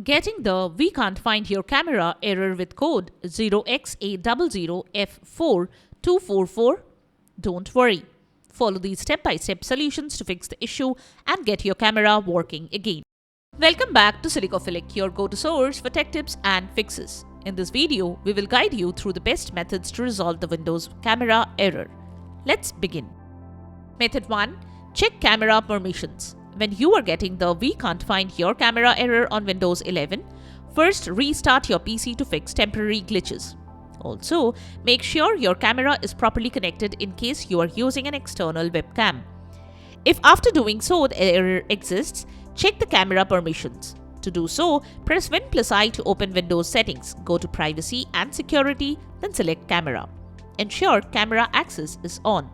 Getting the "We can't find your camera" error with code 0x800F4244? Don't worry. Follow these step-by-step solutions to fix the issue and get your camera working again. Welcome back to Silicophilic, your go-to source for tech tips and fixes. In this video, we will guide you through the best methods to resolve the Windows camera error. Let's begin. Method 1. Check camera permissions. When you are getting the "We can't find your camera" error on Windows 11, first restart your PC to fix temporary glitches. Also, make sure your camera is properly connected in case you are using an external webcam. If after doing so the error exists, check the camera permissions. To do so, press Win+I to open Windows settings, go to Privacy and Security, then select Camera. Ensure camera access is on.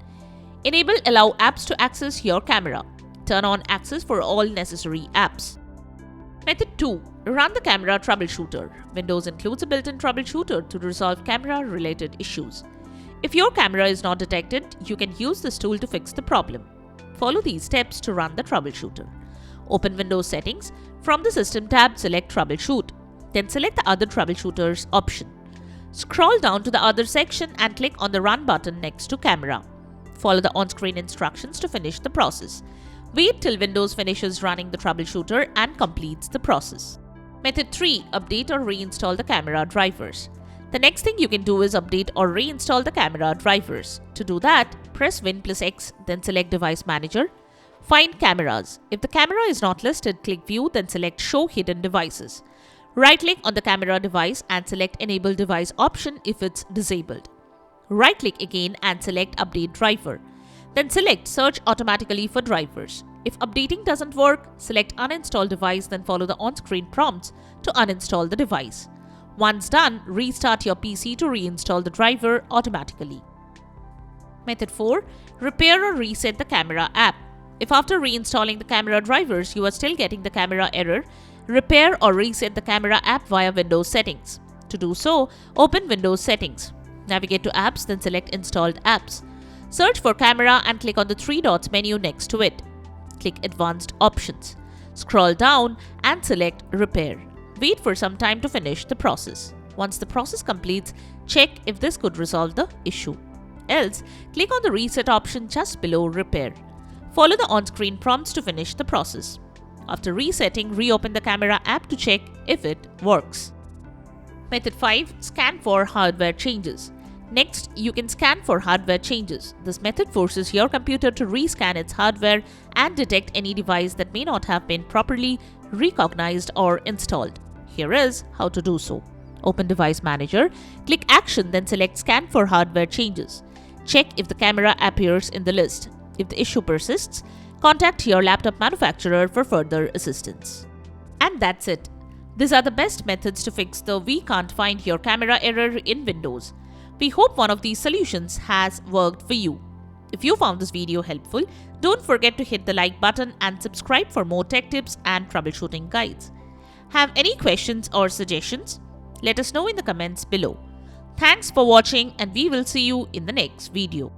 Enable Allow apps to access your camera. Turn on access for all necessary apps. Method 2. Run the camera troubleshooter. Windows includes a built-in troubleshooter to resolve camera-related issues. If your camera is not detected, you can use this tool to fix the problem. Follow these steps to run the troubleshooter. Open Windows Settings. From the System tab, select Troubleshoot. Then select the Other Troubleshooters option. Scroll down to the Other section and click on the Run button next to Camera. Follow the on-screen instructions to finish the process. Wait till Windows finishes running the troubleshooter and completes the process. Method 3. Update or reinstall the camera drivers. The next thing you can do is update or reinstall the camera drivers. To do that, press Win+X, then select Device Manager. Find Cameras. If the camera is not listed, click View, then select Show Hidden Devices. Right-click on the camera device and select Enable Device option if it's disabled. Right-click again and select Update Driver. Then select Search automatically for drivers. If updating doesn't work, select Uninstall Device, then follow the on-screen prompts to uninstall the device. Once done, restart your PC to reinstall the driver automatically. Method 4. Repair or reset the camera app. If after reinstalling the camera drivers you are still getting the camera error, repair or reset the camera app via Windows Settings. To do so, open Windows Settings. Navigate to Apps, then select Installed Apps. Search for camera and click on the three dots menu next to it. Click Advanced Options. Scroll down and select Repair. Wait for some time to finish the process. Once the process completes, check if this could resolve the issue. Else, click on the Reset option just below Repair. Follow the on-screen prompts to finish the process. After resetting, reopen the camera app to check if it works. Method 5. Scan for hardware changes. Next, you can scan for hardware changes. This method forces your computer to rescan its hardware and detect any device that may not have been properly recognized or installed. Here is how to do so. Open Device Manager, click Action, then select Scan for hardware changes. Check if the camera appears in the list. If the issue persists, contact your laptop manufacturer for further assistance. And that's it. These are the best methods to fix the "We can't find your camera" error in Windows. We hope one of these solutions has worked for you. If you found this video helpful, don't forget to hit the like button and subscribe for more tech tips and troubleshooting guides. Have any questions or suggestions? Let us know in the comments below. Thanks for watching and we will see you in the next video.